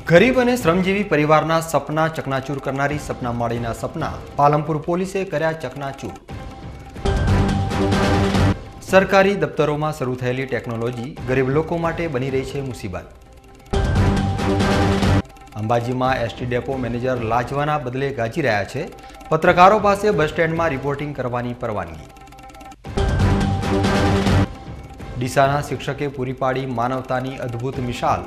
गरीब અને શ્રમજીવી પરિવારના સપના ચકનાચૂર કરનારી સપના માળીના સપના પાલનપુર પોલીસે કર્યા ચકનાચૂર। સરકારી દફતરોમાં શરૂ થયેલી ટેકનોલોજી ગરીબ લોકો માટે બની રહી છે મુસીબત। અંબાજીમાં એસટી ડેપો મેનેજર લાજવાના બદલે ગાજી રહ્યા છે। પત્રકારો પાસે બસ સ્ટેન્ડમાં રિપોર્ટિંગ કરવાની પરવાનગી। ડીસાના શિક્ષકે પૂરી પાડી માનવતાની અદ્ભુત મિસાલ।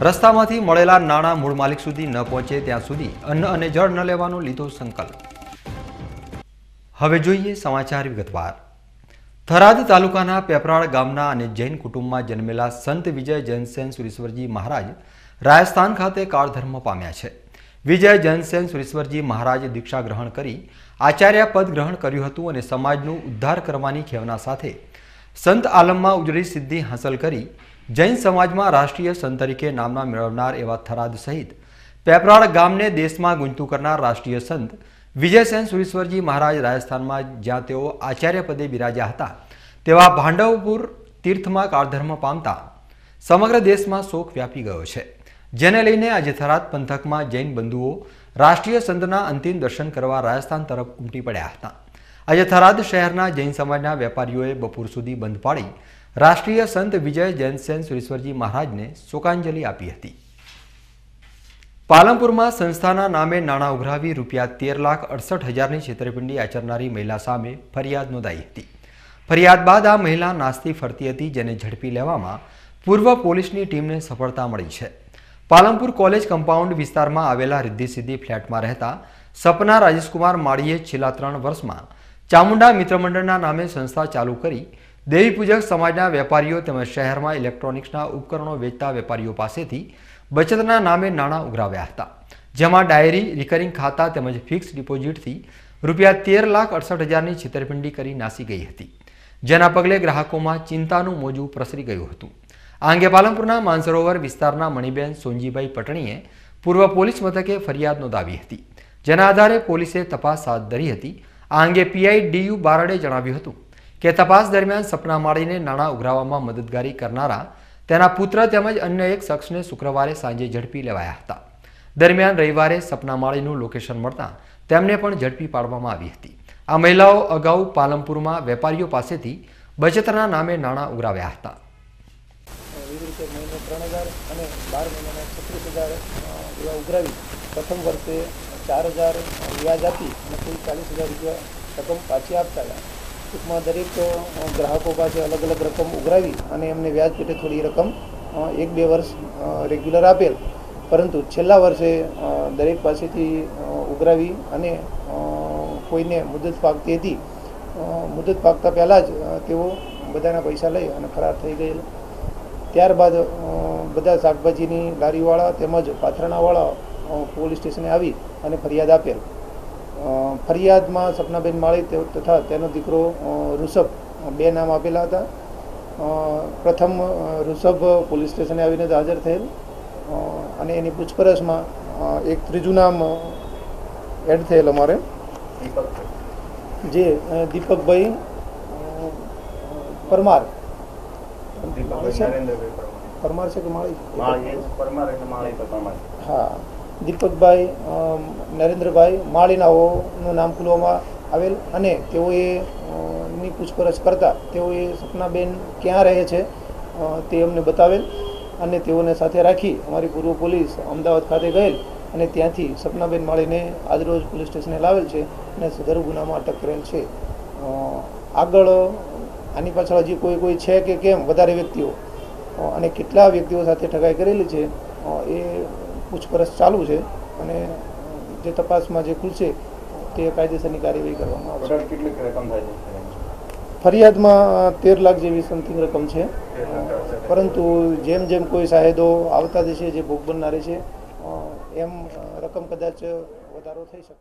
રસ્તામાંથી મળેલા નાણાં મૂળ માલિક સુધી ન પહોંચે ત્યાં સુધી અન્ન અને જળ ન લેવાનો લીધો સંકલ્પ। હવે જોઈએ સમાચાર વિગતવાર। થરાદ તાલુકાના પેપરાળ ગામના અને જૈન કુટુંબમાં જન્મેલા સંત વિજય જૈનસેન સુરેશ્વરજી મહારાજ રાજસ્થાન ખાતે કાળધર્મ પામ્યા છે। વિજય જૈનસેન સુરેશ્વરજી મહારાજ દીક્ષા ગ્રહણ કરી આચાર્ય પદ ગ્રહણ કર્યું હતું અને સમાજનું ઉદ્ધાર કરવાની ખેવના સાથે સંત આલમમાં ઉજળી સિદ્ધિ હાંસલ કરી जैन समाज में राष्ट्रीय संत तरीके नामना मेळवनार एवं थराद सहित पेपराड़ गाम ने देश में गूंजतु करनार राष्ट्रीय संत विजयसेन सुरेश्वरजी महाराज राजस्थान में ज्यां तेओ आचार्य पदे बिराज्या हता तेवा भांडवपुर तीर्थ में काळधर्म पामता समग्र देश में शोक व्यापी गयो छे। जेने लईने आज थराद पंथक में जैन बंधुओ राष्ट्रीय संतना अंतिम दर्शन करवा राजस्थान तरफ उमटी पड्या हता। आज थराद शहरना जैन समाजना वेपारीओए बपोर सुधी बंध पाड़ी राष्ट्रीय संत विजय जैनसेन सुरेश्वरजी महाराज ने शोकांजलि आपी हती। पालनपुर में संस्थाना नामे नाणां उघरावी ₹13,68,000 छेतरपिंडी आचरनारी महिला सामे फरियाद नोंधाई हती। फरियाद बाद आ महिला नास्ती फरती हती जेने झड़पी लेवामां पूर्व पोलीसनी टीमने सफलता मळी छे। पालनपुर कॉलेज कम्पाउंड विस्तार में आवेला रिद्धी सिद्धि फ्लेट में रहता सपना राजेशकुमार माळीए छेल्ला 3 वर्ष में चामुंडा मित्रमंडळना नामे संस्था चालू करी देवी पूजक समाजना वेपारीओ तेमज शहर में इलेक्ट्रोनिक्सना उपकरणों वेचता वेपारीओ पासेथी बचतना नामे नाणां उघराव्या हता। जेमां डायरी रिकरिंग खाता तेमज फिक्स डिपोजिटथी ₹13,68,000 छेतरपिंडी करी नासी गई हती। जेना पगले ग्राहकोमां चिंतानुं मोजું प्रसरी गयुं हतुं। आ अंगे पालनपुरना मानसरोवर विस्तारना मणिबेन सोनजीभाई पटणीए पूर्व पोलीस मथके फरियाद नोंधावी हती। जेना आधारे पोलीसे तपास हाथ धरी हती। आ अंगे पीआई डी.यू. बारडे जणाव्युं हतुं के तपास दरमियान सपना माळीने नाणां उघराववामां मददगारी करनारा तेना पुत्र तेमज अन्य एक शख्सने शुक्रवारे सांजे झड़पी लेवाया हता। दरमियान रविवारे सपना माळीनुं लोकेशन मळता तेमने पण झड़पी पाडवामां आवी हती। आ महिलाओ अगाऊ पालनपुरमां वेपारीओ पासेथी बचतना नामे नाणां उघराव्या हता। प्रथम वर्षे 4,000 व्याज आपी कुल 40,000 रुपया रकम पाછી આપતા હતા। टूंकमां दरेक ग्राहकों पास अलग अलग रकम उघरावी अने एमने व्याज पेटे थोड़ी रकम 1-2 वर्ष रेग्युलर आपेल, परंतु छेल्ला वर्षे दरेक पासेथी उघरावी अने कोईने मुदत पाकती हती। मुदत पाकता पहला ज तेओ बधाना पैसा लई अने फरार थई गયેલ। त्यारबाद बधा शाकभाजीनी लारीवाळा तेमज पाथरणावाळा पोलीस स्टेशने आवी अने फरियाद आपेल। फरियाद में सपनाबेन माळी तथा तेनो दीकरो ऋषभ 2 नाम आपेला था। प्रथम ऋषभ पोलीस स्टेशने आवीने हाजर थયેલ अने एनी पूछपरछ में एक त्रीजू नाम एड थયેલ अमारे जे दीपकभाई परमार। परमार से कि माळी? हाँ, दीपकभाई नरेन्द्रभाई माळीनाओનું નામ ખુલવામાં આવેલ અને તેઓએ ની પૂછપરછ કરતા તેઓએ સપનાબેન ક્યાં રહે છે તે અમને બતાવેલ અને તેઓને સાથે રાખી અમારી પૂર્વ પોલીસ અમદાવાદ ખાતે ગયેલ અને ત્યાંથી સપનાબેન માળીને આજરોજ પોલીસ સ્ટેશને લાવેલ છે અને સદર ગુનામાં અટક કરેલ છે। આગળ આની પાછળ હજી કોઈ છે કે કેમ વધારે વ્યક્તિઓ અને કેટલા વ્યક્તિઓ સાથે ઠગાઈ કરેલી છે એ पूछपरछ चालू है અને જે તપાસમાં જે ખુલશે તે કાયદેસરની કાર્યવાહી કરવામાં આવશે। કેટલી રકમ થાય છે? ફરિયાદમાં 13 લાખ જેવી સમથિંગ રકમ છે, પરંતુ જેમ જેમ કોઈ સાહેદો આવતા જશે જે ભોગ બનનારે છે એમ રકમ કદાચ વધારો થઈ શકે।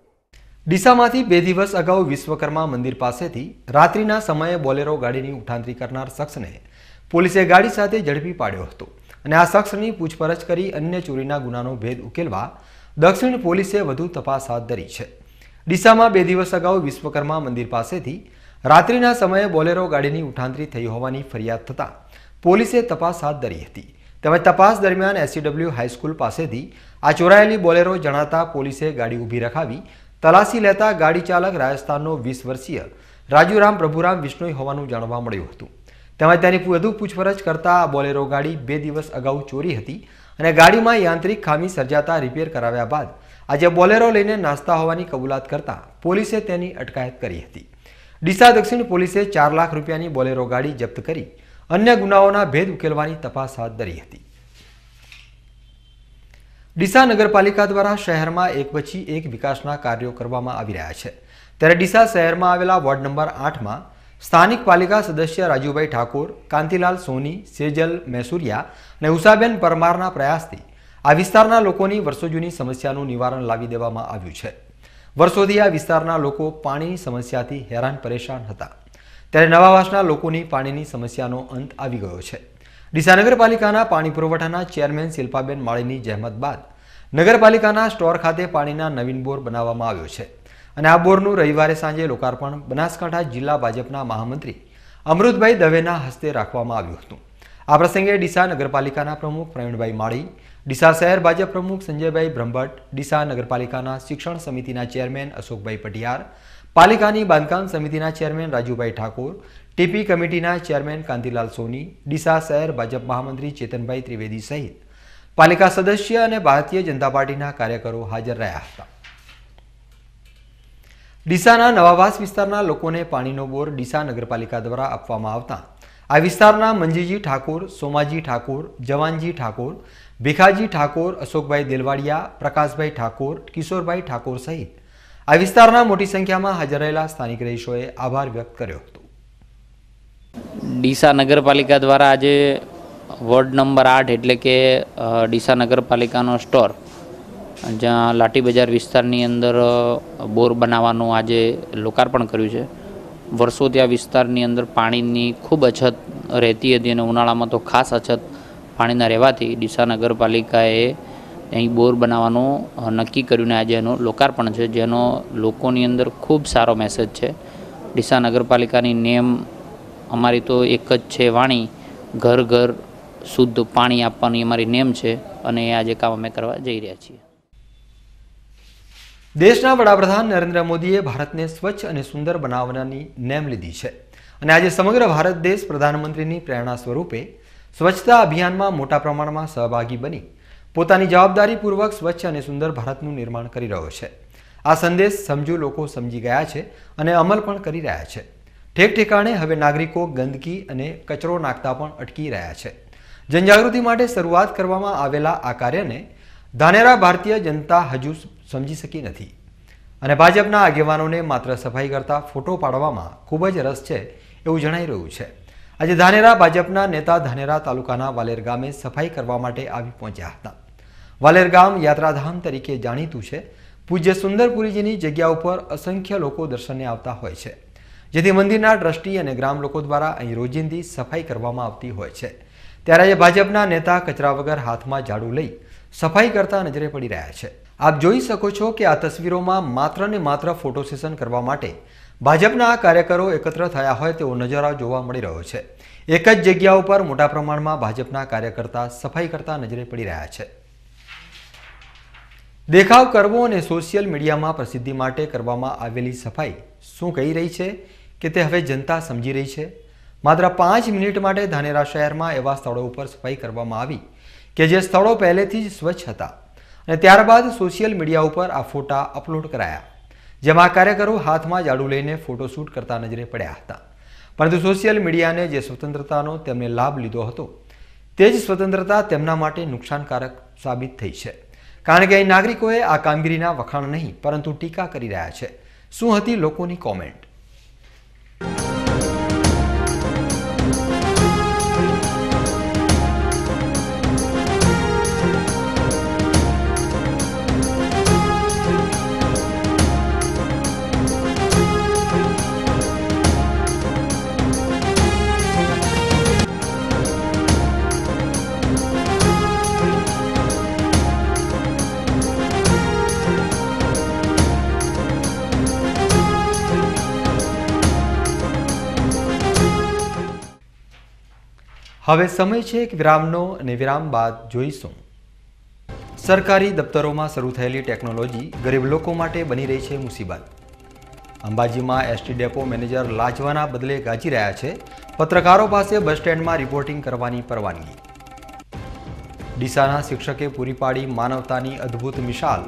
ડીસામાંથી 2 દિવસ અગાઉ વિશ્વકર્મા મંદિર પાસેથી રાત્રિના સમયે બોલેરો ગાડીની ઉઠાંતરી કરનાર શખ્સને પોલીસે ગાડી સાથે ઝડપી પાડ્યો હતો અને આ શખ્સની પૂછપરછ કરી અન્ય ચોરીના ગુનાનો ભેદ ઉકેલવા દક્ષિણ પોલીસે વધુ તપાસ હાથ ધરી છે। ડીસામાં 2 દિવસ અગાઉ વિશ્વકર્મા મંદિર પાસેથી રાત્રિના સમયે બોલેરો ગાડીની ઉઠાંતરી થઈ હોવાની ફરિયાદ થતાં પોલીસે તપાસ હાથ ધરી હતી। તેમજ તપાસ દરમિયાન SCW હાઈસ્કૂલ પાસેથી આ ચોરાયેલી બોલેરો જણાતા પોલીસે ગાડી ઊભી રખાવી તલાશી લેતા ગાડી ચાલક રાજસ્થાનનો 20 વર્ષીય રાજુરામ પ્રભુરામ વિશ્નોઈ હોવાનું જાણવા મળ્યું હતું। તેમજ તેની વધુ પૂછપરછ કરતા આ બોલેરો ગાડી 2 દિવસ અગાઉ ચોરી હતી અને ગાડીમાં યાંત્રિક ખામી સર્જાતા રિપેર કરાવ્યા બાદ આજે બોલેરો લઈને નાસ્તા હોવાની કબૂલાત કરતા પોલીસે તેની અટકાયત કરી હતી। ડીસા દક્ષિણ પોલીસે 4 લાખ રૂપિયાની બોલેરો ગાડી જપ્ત કરી અન્ય ગુનાઓના ભેદ ઉકેલવાની તપાસ હાથ ધરી હતી। ડીસા નગરપાલિકા દ્વારા શહેરમાં એક પછી એક વિકાસના કાર્યો કરવામાં આવી રહ્યા છે। ત્યારે ડીસા શહેરમાં આવેલા વોર્ડ નંબર 8માં સ્થાનિક પાલિકા સદસ્ય રાજુભાઈ ઠાકોર, કાંતિલાલ સોની, સેજલ મેસુરિયા અને ઉષાબેન પરમારના પ્રયાસથી આ વિસ્તારના લોકોની વર્ષો જૂની સમસ્યાનું નિવારણ લાવી દેવામાં આવ્યું છે। વર્ષોથી આ વિસ્તારના લોકો પાણીની સમસ્યાથી હેરાન પરેશાન હતા, ત્યારે નવાવાસના લોકોની પાણીની સમસ્યાનો અંત આવી ગયો છે। ડીસા નગરપાલિકાના પાણી પુરવઠાના ચેરમેન શિલ્પાબેન માળીની જહેમત બાદ નગરપાલિકાના સ્ટોર ખાતે પાણીના નવીન બોર બનાવવામાં આવ્યો છે અને આ બોરનું રવિવારે સાંજે લોકાર્પણ બનાસકાંઠા જિલ્લા ભાજપના મહામંત્રી અમૃતભાઈ દવેના હસ્તે રાખવામાં આવ્યું હતું। આ પ્રસંગે ડીસા નગરપાલિકાના પ્રમુખ પ્રવીણભાઈ માળી, ડીસા શહેર ભાજપ પ્રમુખ સંજયભાઈ બ્રહ્મભટ્ટ, ડીસા નગરપાલિકાના શિક્ષણ સમિતિના ચેરમેન અશોકભાઈ પટિયાર, પાલિકાની બાંધકામ સમિતિના ચેરમેન રાજુભાઈ ઠાકોર, ટીપી કમિટીના ચેરમેન કાંતિલાલ સોની, ડીસા શહેર ભાજપ મહામંત્રી ચેતનભાઈ ત્રિવેદી સહિત પાલિકા સદસ્ય અને ભારતીય જનતા પાર્ટીના કાર્યકરો હાજર રહ્યા હતા। ડીસાના નવાવાસ વિસ્તારના લોકોને પાણીનો બોર ડીસા નગરપાલિકા દ્વારા આપવામાં આવતા આ વિસ્તારના મંજીજી ઠાકોર, સોમાજી ઠાકોર, જવાનજી ઠાકોર, ભીખાજી ઠાકોર, અશોકભાઈ દેલવાડિયા, પ્રકાશભાઈ ઠાકોર, કિશોરભાઈ ઠાકોર સહિત આ વિસ્તારના મોટી સંખ્યામાં હાજર રહેલા સ્થાનિક રહીશોએ આભાર વ્યક્ત કર્યો હતો। ડીસા નગરપાલિકા દ્વારા આજે વોર્ડ નંબર 8 એટલે કે ડીસા નગરપાલિકાનો સ્ટોર જ્યાં લાઠી બજાર વિસ્તારની અંદર બોર બનાવવાનું આજે લોકાર્પણ કર્યું છે। વર્ષોથી આ વિસ્તારની અંદર પાણીની ખૂબ અછત રહેતી હતી અને ઉનાળામાં તો ખાસ અછત પાણીના રહેવાથી ડીસા નગરપાલિકાએ અહીં બોર બનાવવાનું નક્કી કર્યું આજે એનું લોકાર્પણ છે, જેનો લોકોની અંદર ખૂબ સારો મેસેજ છે। ડીસા નગરપાલિકાની નેમ અમારી તો એક જ છે, વાણી ઘર ઘર શુદ્ધ પાણી આપવાની અમારી નેમ છે અને એ આજે કામ અમે કરવા જઈ રહ્યા છીએ। દેશના વડાપ્રધાન નરેન્દ્ર મોદીએ ભારતને સ્વચ્છ અને સુંદર બનાવવાની નેમ લીધી છે અને આજે સમગ્ર ભારત દેશ પ્રધાનમંત્રીની પ્રેરણા સ્વરૂપે સ્વચ્છતા અભિયાનમાં મોટા પ્રમાણમાં સહભાગી બની પોતાની જવાબદારીપૂર્વક સ્વચ્છ અને સુંદર ભારતનું નિર્માણ કરી રહ્યો છે। આ સંદેશ સમજુ લોકો સમજી ગયા છે અને અમલ પણ કરી રહ્યા છે। ઠેક ઠેકાણે હવે નાગરિકો ગંદકી અને કચરો નાખતા પણ અટકી રહ્યા છે। જનજાગૃતિ માટે શરૂઆત કરવામાં આવેલા આ કાર્યને ધાનેરા ભારતીય જનતા હજુ સમજી શકી નથી અને ભાજપના આગેવાનોને માત્ર સફાઈ કરતા ફોટો પાડવામાં ખૂબ જ રસ છે એવું જણાઈ રહ્યું છે। આજે ધાનેરા ભાજપના નેતા ધાનેરા તાલુકાના વાલેર ગામે સફાઈ કરવા માટે આવી પહોંચ્યા હતા। વાલેર ગામ યાત્રાધામ તરીકે જાણીતું છે। પૂજ્ય સુંદરપુરીજીની જગ્યા ઉપર અસંખ્ય લોકો દર્શને આવતા હોય છે, જેથી મંદિરના ટ્રસ્ટી અને ગ્રામ લોકો દ્વારા અહીં રોજિંદી સફાઈ કરવામાં આવતી હોય છે। ત્યારે આજે ભાજપના નેતા કચરા વગર હાથમાં ઝાડુ લઈ સફાઈ કરતા નજરે પડી રહ્યા છે। આપ જોઈ શકો છો કે આ તસવીરોમાં માત્ર ને માત્ર ફોટો સેશન કરવા માટે ભાજપના કાર્યકરો એકત્ર થયા હોય તેવો નજારો જોવા મળી રહ્યો છે। એક જ જગ્યા ઉપર મોટા પ્રમાણમાં ભાજપના કાર્યકર્તા સફાઈ કરતા નજરે પડી રહ્યા છે। દેખાવ કરવો અને સોશિયલ મીડિયામાં પ્રસિદ્ધિ માટે કરવામાં આવેલી સફાઈ શું કહી રહી છે કે તે હવે જનતા સમજી રહી છે। માત્ર 5 મિનિટ માટે ધાનેરા શહેરમાં એવા સ્થળો ઉપર સફાઈ કરવામાં આવી કે જે સ્થળો પહેલેથી જ સ્વચ્છ હતા અને ત્યારબાદ સોશિયલ મીડિયા ઉપર આ ફોટા અપલોડ કરાયા, જેમાં કાર્યકરો હાથમાં ઝાડુ લઈને ફોટોશૂટ કરતા નજરે પડ્યા હતા। પરંતુ સોશિયલ મીડિયાને જે સ્વતંત્રતાનો તેમને લાભ લીધો હતો તે જ સ્વતંત્રતા તેમના માટે નુકસાનકારક સાબિત થઈ છે, કારણ કે અહીં નાગરિકોએ આ કામગીરીના વખાણ નહીં પરંતુ ટીકા કરી રહ્યા છે। શું હતી લોકોની કોમેન્ટ? હવે સમય છે એક વિરામનો અને વિરામ બાદ જોઈશું સરકારી દફતરોમાં શરૂ થયેલી ટેકનોલોજી ગરીબ લોકો માટે બની રહી છે મુસીબત. અંબાજીમાં એસટી ડેપો મેનેજર લાજવાના બદલે ગાજી રહ્યા છે. પત્રકારો પાસે બસ સ્ટેન્ડમાં રિપોર્ટિંગ કરવાની પરવાનગી. ડીસાના શિક્ષકે પૂરી પાડી માનવતાની અદ્ભુત મિસાલ.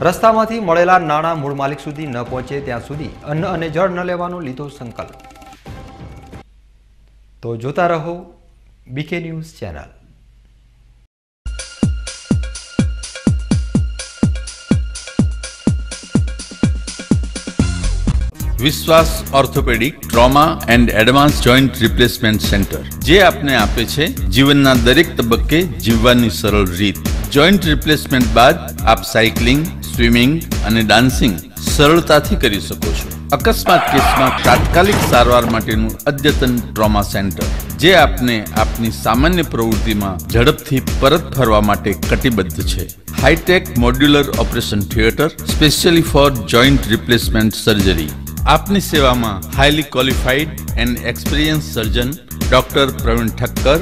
રસ્તામાંથી મળેલા નાણાં મૂળ માલિક સુધી ન પહોંચે ત્યાં સુધી અન્ન અને જળ ન લેવાનો લીધો સંકલ્પ. તો જોતા રહો બીકે ન્યૂઝ ચેનલ. વિશ્વાસ orthopaedic trauma and advance joint replacement centre, જે આપને આપે છે જીવનના દરેક તબક્કે જીવવાની સરળ રીત. જોઈન્ટ રિપ્લેસમેન્ટ બાદ આપ સાયકલિંગ, સ્વિમિંગ અને ડાન્સિંગ સરળતાથી કરી શકો છો. અકસ્માત કેસમાં તાત્કાલિક સારવાર માટેનું અદ્યતન ટ્રોમા સેન્ટર, જે આપને આપની સામાન્ય પ્રવૃત્તિમાં ઝડપથી પરત ફરવા માટે કટિબદ્ધ છે. Hi-tech modular operation theatre specially for joint replacement surgery. આપની સેવામાં highly qualified and experience surgeon doctor Pravin Thakkar,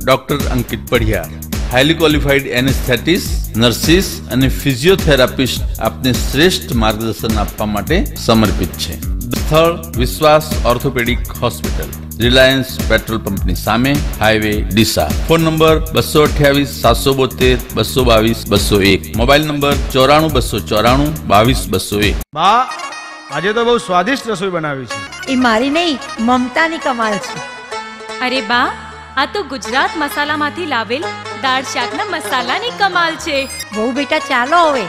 doctor Ankit Padhiyar, highly qualified anaesthetist, nurses અને ફિઝિયોથેરાપિસ્ટ આપને શ્રેષ્ઠ માર્ગદર્શન આપવા માટે સમર્પિત છે. સ્થળ વિશ્વાસ ઓર્થોપેડિક હોસ્પિટલ, રિલાયન્સ પેટ્રોલ પંપની સામે, highway Deesa. Phone number 228 772 222 201. Mobile number 94 294 22 201. બા, આજે તો બહુ સ્વાદિષ્ટ રસોઈ બનાવી છે. એ મારી નહીં, મમતાની કમાલ છે. અરે બા, આ તો ગુજરાત મસાલામાંથી લાવેલ દાળ શાકના મસાલાની કમાલ છે. બહુ બેટા, ચાલો હવે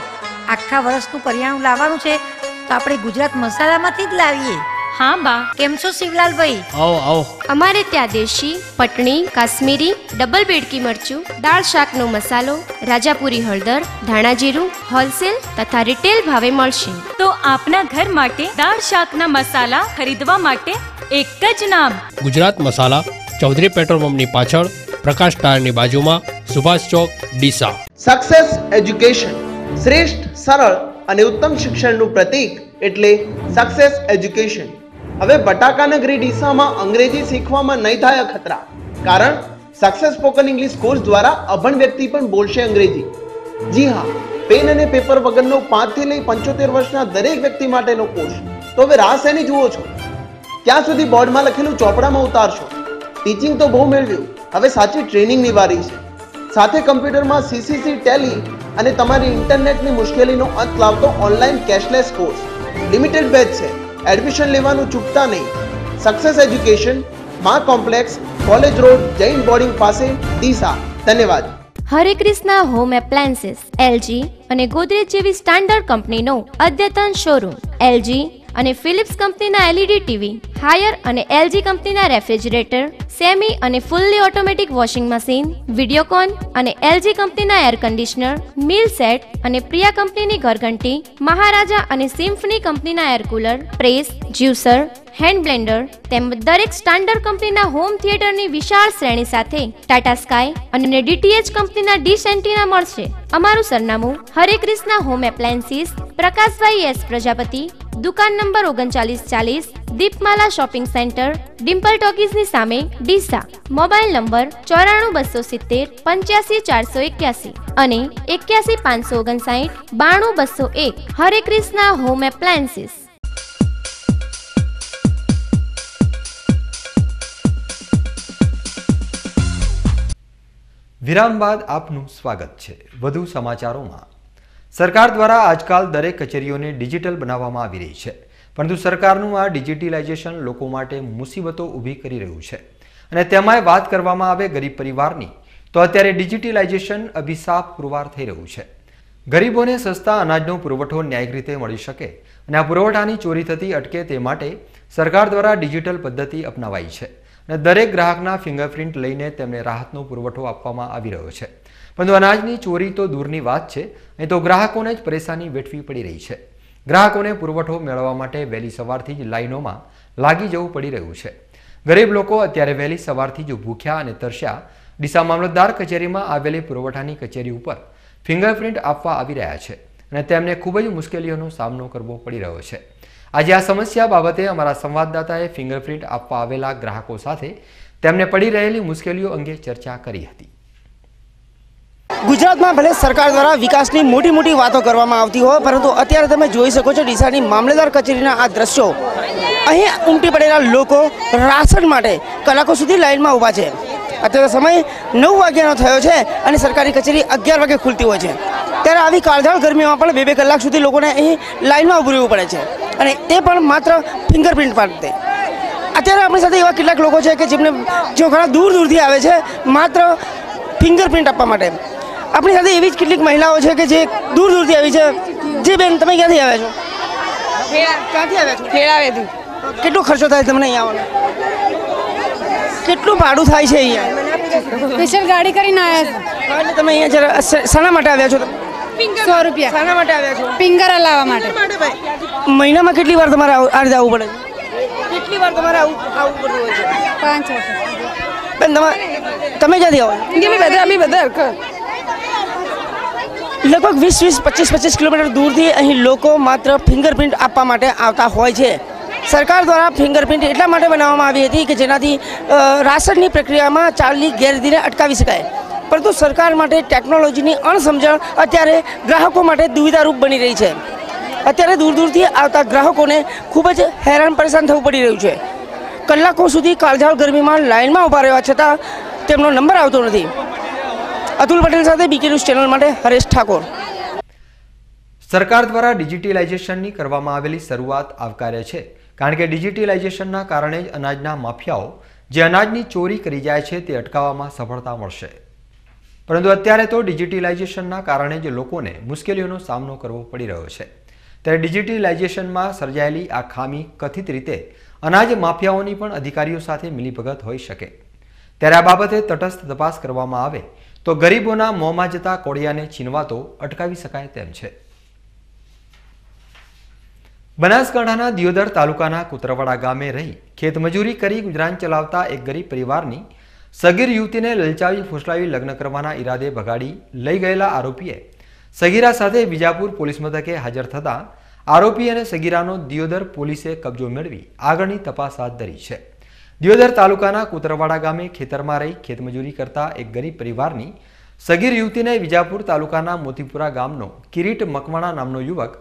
આખા વર્ષનું કરિયાણું લાવવાનું છે તો આપણે ગુજરાત મસાલામાંથી જ લાવીએ. હા બા. કેમ છો શિવલાલભાઈ? આવો આવો. અમારે ત્યાં દેશી, પટણી, કાશ્મીરી, ડબલ બેડકી મરચું, દાળ શાકનો મસાલો, રાજાપુરી હળદર, ધાણા જીરું હોલસેલ તથા રિટેલ ભાવે મળશે. તો આપના ઘર માટે દાળ શાકના મસાલા ખરીદવા માટે એક જ નામ, ગુજરાત મસાલા, ચૌધરી પેટ્રોલ પંપની પાછળ, પ્રકાશ ટાયરની બાજુમાં, સુભાષ ચોક, ડીસા. સક્સેસ એજ્યુકેશન, શ્રેષ્ઠ, સરળ અને ઉત્તમ શિક્ષણનું પ્રતીક એટલે સક્સેસ એજ્યુકેશન. હવે બટાકાનગરી ડીસામાં અંગ્રેજી શીખવામાં નહીં થાય અખતરા, કારણ સક્સેસ સ્પોકન ઇંગ્લિશ કોર્સ દ્વારા અભણ વ્યક્તિ પણ બોલશે અંગ્રેજી. જી હા, પેન અને પેપર વગરનો 5 થી લઈ 75 વર્ષના દરેક વ્યક્તિ માટેનો કોર્સ. તો હવે રાહ શેની જુઓ છો? ક્યાં સુધી બોર્ડમાં લખેલું ચોપડામાં ઉતારશો? ટીચિંગ તો બહુ મેળવ્યું, હવે સાચી ટ્રેનિંગની વારી છે. સાથે કમ્પ્યુટરમાં સીસીસી, ટેલી અને તમારી ઇન્ટરનેટની મુશ્કેલીનો અંત લાવતો online cashless course. Limited batch છે, એડમિશન લેવાનું ચૂકતા નહીં. Success education, Maa complex, college road, Jain boarding પાસે, ડીસા. ધન્યવાદ. હરે કૃષ્ણા હોમ એપ્લાયન્સીસ, એલજી અને ગોદરેજ જેવી સ્ટાન્ડર્ડ કંપનીનો અદ્યતન શોરૂમ. એલજી અને ફિલિપ્સ કંપનીના એલઈડી ટીવી, હાયર અને એલજી કંપનીના રેફ્રિજરેટર, સેમી અને fully automatic washing machine, Videocon અને એલજી કંપનીના એર કન્ડિશનર, મિલ સેટ અને પ્રિયા કંપનીની ઘરઘંટી, મહારાજા અને સિમ્ફની કંપનીના air cooler, press, juicer, hand Blender તેમજ દરેક સ્ટાન્ડર્ડ કંપનીના હોમ થિયેટરની વિશાળ શ્રેણી સાથે ટાટા સ્કાય અને ડીટીએચ કંપનીના ડીશ એન્ટીના મળશે. અમારું સરનામું હરે Krishna home appliances, Prakashbhai S Prajapati, દુકાન નંબર 3940, દીપમાલા શોપિંગ સેન્ટર, ડિમ્પલ ટોકીઝની સામે, ડીસા. મોબાઈલ નંબર 94270 85481 અને 81559 92201. હરે કૃષ્ણા હોમ એપ્લાયન્સીસ. વિરામ બાદ આપનું સ્વાગત છે. વધુ સમાચારોમાં. સરકાર દ્વારા આજકાલ દરેક કચેરીઓને ડિજિટલ બનાવવામાં આવી રહી છે, પરંતુ સરકારનું આ ડિજિટલાઇઝેશન લોકો માટે મુસીબતો ઊભી કરી રહ્યું છે. અને તેમાંય વાત કરવામાં આવે ગરીબ પરિવારની, તો અત્યારે ડિજિટલાઇઝેશન અભિશાપ પુરવાર થઈ રહ્યું છે. ગરીબોને સસ્તા અનાજનો પુરવઠો ન્યાયિક રીતે મળી શકે અને આ પુરવઠાની ચોરી થતી અટકે તે માટે સરકાર દ્વારા ડિજિટલ પદ્ધતિ અપનાવાઈ છે અને દરેક ગ્રાહકના ફિંગરપ્રિન્ટ લઈને તેમને રાહતનો પુરવઠો આપવામાં આવી રહ્યો છે. પરંતુ અનાજની ચોરી તો દૂરની વાત છે, અહીં તો ગ્રાહકોને જ પરેશાની વેઠવી પડી રહી છે. ગ્રાહકોને પુરવઠો મેળવવા માટે વહેલી સવારથી જ લાઈનોમાં લાગી જવું પડી રહ્યું છે. ગરીબ લોકો અત્યારે વહેલી સવારથી જ ભૂખ્યા અને તરસ્યા ડીસા મામલતદાર કચેરીમાં આવેલી પુરવઠાની કચેરી ઉપર ફિંગરપ્રિન્ટ આપવા આવી રહ્યા છે અને તેમને ખૂબ જ મુશ્કેલીઓનો સામનો કરવો પડી રહ્યો છે. આજે આ સમસ્યા બાબતે અમારા સંવાદદાતાએ ફિંગરપ્રિન્ટ આપવા આવેલા ગ્રાહકો સાથે તેમને પડી રહેલી મુશ્કેલીઓ અંગે ચર્ચા કરી હતી। ગુજરાતમાં ભલે સરકાર દ્વારા વિકાસની મોટી મોટી વાતો કરવામાં આવતી હોય, પરંતુ અત્યારે તમે જોઈ શકો છો ડીસાની મામલેદાર કચેરીના આ દ્રશ્યો। અહીં ઉમટી પડેલા લોકો રાશન માટે કલાકો સુધી લાઇનમાં ઊભા છે। અત્યારે સમય 9 વાગ્યાનો થયો છે અને સરકારી કચેરી 11 વાગે ખુલતી હોય છે, ત્યારે આવી કાળઝાળ ગરમીમાં પણ 2-2 કલાક સુધી લોકોને અહીં લાઇનમાં ઊભું રહેવું પડે છે, અને તે પણ માત્ર ફિંગરપ્રિન્ટ માટે। અત્યારે આપણી સાથે એવા કેટલાક લોકો છે કે જેમને જેઓ ઘણા દૂર દૂરથી આવે છે માત્ર ફિંગરપ્રિન્ટ આપવા માટે। આપણી સાથે એવી જ કેટલીક મહિલાઓ છે કે જે દૂર દૂરથી આવી છે। જી બેન, તમે ક્યાંથી આવ્યા છો? ક્યાંથી આવ્યા છો? ખેડાવેથી। કેટલો ખર્ચો થાય તમને અહીંયા આવવાનો? કેટલું ભાડું થાય છે અહીંયા? સ્પેશિયલ ગાડી કરીને આવ્યા હા, એટલે તમે અહીંયા જરા શાના માટે આવ્યા છો? 100 રૂપિયા। શાના માટે આવ્યા છો? ફિંગર હલાવવા માટે। મહિનામાં કેટલી વાર તમારે આ રીતે આવવું પડે? કેટલી વાર તમારે આવવું પડતું હોય છે? 5 વર્ષ। બેન, તમે ક્યાંથી આવો? અમે બધા લગભગ 20-25 કિલોમીટર દૂરથી અહીં લોકો માત્ર ફિંગરપ્રિન્ટ આપવા માટે આવતા હોય છે। સરકાર દ્વારા ફિંગરપ્રિન્ટ એટલા માટે બનાવવામાં આવી હતી કે જેનાથી રાશનની પ્રક્રિયામાં ચાલતી ગેરરીતિને અટકાવી શકાય, પરંતુ સરકાર માટે ટેકનોલોજીની અણસમજણ અત્યારે ગ્રાહકો માટે દુવિધારૂપ બની રહી છે। અત્યારે દૂર દૂરથી આવતા ગ્રાહકોને ખૂબ જ હેરાન પરેશાન થવું પડી રહ્યું છે। કલાકો સુધી કાળઝાળ ગરમીમાં લાઇનમાં ઊભા રહેવા છતાં તેમનો નંબર આવતો નથી। અતુલ પટેલ સાથે બીકે ન્યૂઝ ચેનલ માટે હરેશ ઠાકોર। સરકાર દ્વારા ડિજિટલાઇઝેશનની કરવામાં આવેલી શરૂઆત આવકાર્ય છે, કારણ કે ડિજિટલાઇઝેશનના કારણે જ અનાજના માફિયાઓ જે અનાજની ચોરી કરી જાય છે તે અટકાવવામાં સફળતા મળશે। પરંતુ અત્યારે તો ડિજિટલાઇઝેશનના કારણે જ લોકોને મુશ્કેલીઓનો સામનો કરવો પડી રહ્યો છે। ત્યારે ડિજિટલાઇઝેશનમાં સર્જાયેલી આ ખામી કથિત રીતે અનાજ માફિયાઓની પણ અધિકારીઓ સાથે મિલીભગત હોઈ શકે। ત્યારે આ બાબતે તટસ્થ તપાસ કરવામાં આવે તો ગરીબોના મોંમાં જતા કોળિયાને છીનવાતો અટકાવી શકાય તેમ છે। બનાસકાંઠાના દિયોદર તાલુકાના કુતરવાડા ગામે રહી ખેતમજૂરી કરી ગુજરાન ચલાવતા એક ગરીબ પરિવારની સગીર યુવતીને લલચાવી ફોસલાવી લગ્ન કરવાના ઈરાદે ભગાડી લઈ ગયેલા આરોપીએ સગીરા સાથે વિજાપુર પોલીસ મથકે હાજર થતા આરોપી અને સગીરાનો દિયોદર પોલીસે કબજો મેળવી આગળની તપાસ હાથ ધરી છે। દિયોદર તાલુકાના કુતરવાડા ગામે ખેતરમાં રહી ખેતમજૂરી કરતા એક ગરીબ પરિવારની સગીર યુવતીને વિજાપુર તાલુકાના મોતીપુરા ગામનો કિરીટ મકવાણા નામનો યુવક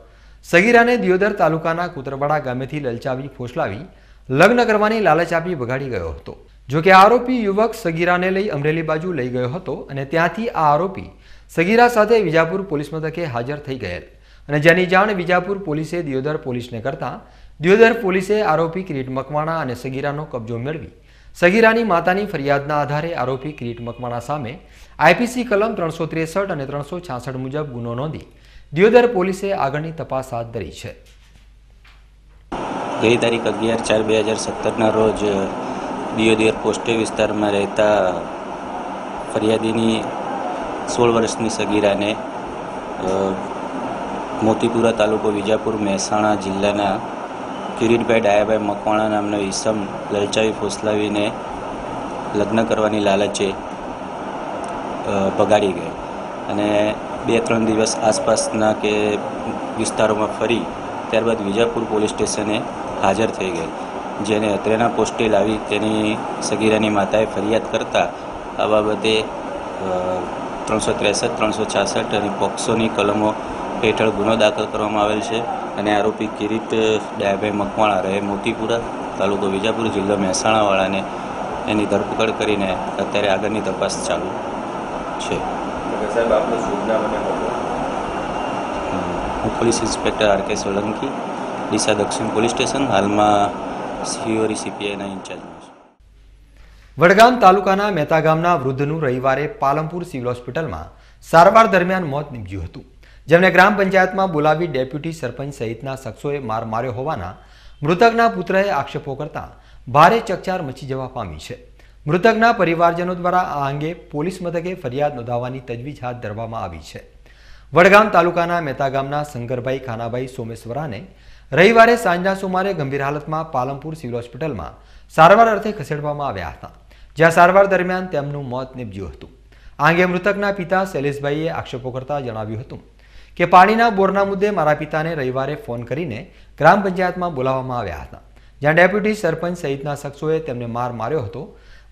સગીરાને દિયોદર તાલુકાના કુતરવાડા ગામેથી લલચાવી ફોસલાવી લગ્ન કરવાની લાલચ આપી ભગાડી ગયો હતો। જો કે આરોપી યુવક સગીરાને લઈ અમરેલી બાજુ લઈ ગયો હતો અને ત્યાંથી આ આરોપી સગીરા સાથે વિજાપુર પોલીસ મથકે હાજર થઈ ગયેલ અને જેની જાણ વિજાપુર પોલીસે દિયોદર પોલીસને કરતા દિયોદર પોલીસે આરોપી કિરીટ મકવાણા અને સગીરાનો કબજો મેળવી સગીરાની માતાની ફરિયાદના આધારે આરોપી કિરીટ મકવાણા સામે આઈપીસી કલમ 363 અને 366 મુજબ ગુનો નોંધી દિયોદર પોલીસે આગળની તપાસ હાથ ધરી છે। ગઈ તારીખ 11/4/2017ના રોજ દિયોદર પોસ્ટે વિસ્તારમાં રહેતા ફરિયાદીની 16 વર્ષની સગીરાને મોતીપુરા તાલુકો વિજાપુર મહેસાણા જિલ્લાના કિરીટભાઈ ડાયાભાઈ મકવાણા નામનો ઈસમ લલચાવી ફોસલાવીને લગ્ન કરવાની લાલચે ભગાડી ગયો અને 2-3 દિવસ આસપાસના કે વિસ્તારોમાં ફરી ત્યારબાદ વિજાપુર પોલીસ સ્ટેશને હાજર થઈ ગઈ, જેને અત્રેના પોસ્ટે લાવી તેની સગીરાની માતાએ ફરિયાદ કરતા આ બાબતે 363, 366 અને પોક્સોની કલમો હેઠળ ગુનો દાખલ કરવામાં આવેલ છે અને આરોપી કિરીટ ડાયાભાઈ મકવાણા રહે મોતીપુરા તાલુકો વિજાપુર જિલ્લો મહેસાણાવાળાને એની ધરપકડ કરીને અત્યારે આગળની તપાસ ચાલુ છે। હું police inspector R K Solanki, Deesa દક્ષિણ પોલીસ સ્ટેશન, હાલમાં સિયોરી સીપીઆઈના ઇન્ચાર્જ છું। વડગામ તાલુકાના મહેતા ગામના વૃદ્ધનું રવિવારે પાલનપુર સિવિલ હોસ્પિટલમાં સારવાર દરમિયાન મોત નીપજ્યું હતું, જેમને ગ્રામ પંચાયતમાં બોલાવી ડેપ્યુટી સરપંચ સહિતના શખ્સોએ માર માર્યો હોવાના મૃતકના પુત્રએ આક્ષેપો કરતા ભારે ચકચાર મચી જવા પામી છે। મૃતકના પરિવારજનો દ્વારા આ અંગે પોલીસ મથકે ફરિયાદ નોંધાવવાની તજવીજ હાથ ધરવામાં આવી છે। વડગામ તાલુકાના મહેતા ગામના શંકરભાઈ ખાનાભાઈ સોમેશ્વરાને રવિવારે સાંજના સુમારે ગંભીર હાલતમાં પાલનપુર સિવિલ હોસ્પિટલમાં સારવાર અર્થે ખસેડવામાં આવ્યા હતા, જ્યાં સારવાર દરમિયાન તેમનું મોત નીપજ્યું હતું। આ અંગે મૃતકના પિતા શૈલેષભાઈએ આક્ષેપો કરતા જણાવ્યું હતું કે પાણીના બોરના મુદ્દે મારા પિતાને રવિવારે ફોન કરીને ગ્રામ પંચાયતમાં બોલાવવામાં આવ્યા હતા, જ્યાં ડેપ્યુટી સરપંચ સહિતના શખ્સોએ તેમને માર માર્યો હતો।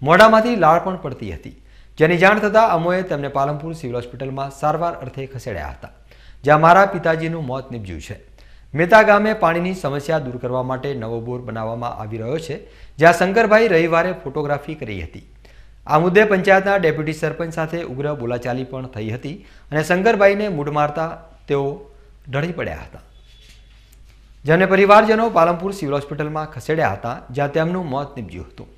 મોઢામાંથી લાળ પણ પડતી હતી, જેની જાણ થતાં અમોએ તેમને પાલનપુર સિવિલ હોસ્પિટલમાં સારવાર અર્થે ખસેડ્યા હતા, જ્યાં મારા પિતાજીનું મોત નીપજ્યું છે. મેતા ગામે પાણીની સમસ્યા દૂર કરવા માટે નવો બોર બનાવવામાં આવી રહ્યો છે, જ્યાં શંકરભાઈ રવિવારે ફોટોગ્રાફી કરી હતી. આ મુદ્દે પંચાયતના ડેપ્યુટી સરપંચ સાથે ઉગ્ર બોલાચાલી પણ થઈ હતી અને શંકરભાઈને મૂડ મારતા તેઓ ઢળી પડ્યા હતા, જેને પરિવારજનો પાલનપુર સિવિલ હોસ્પિટલમાં ખસેડ્યા હતા, જ્યાં તેમનું મોત નીપજ્યું હતું.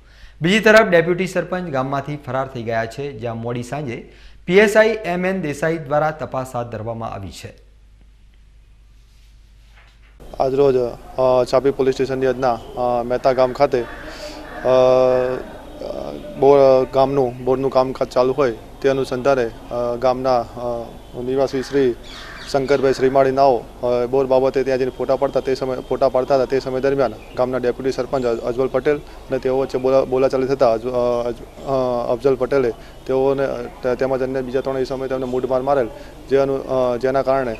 બીજી તરફ ડેપ્યુટી સરપંચ ગામમાંથી ફરાર થઈ ગયા છે, જ્યાં મોડી સાંજે પીએસઆઈ MN દેસાઈ દ્વારા તપાસ હાથ ધરવામાં આવી છે. આજરોજ છાપી પોલીસ સ્ટેશનની હદના મહેતા ગામ ખાતે બોરનું કામકાજ ચાલુ હોય તે અનુસંધાને ગામના નિવાસી શ્રી શંકરભાઈ શ્રીમાળી નાઓ બોર બાબતે ત્યાં જઈને ફોટા પાડતા હતા તે સમય દરમિયાન ગામના ડેપ્યુટી સરપંચ અજવલ પટેલ અને તેઓ વચ્ચે બોલાચાલી થતાં અફઝલ પટેલે તેઓને તેમજ અન્ય બીજા 3 સમયે તેમને મૂઢમાર મારેલ, જેના કારણે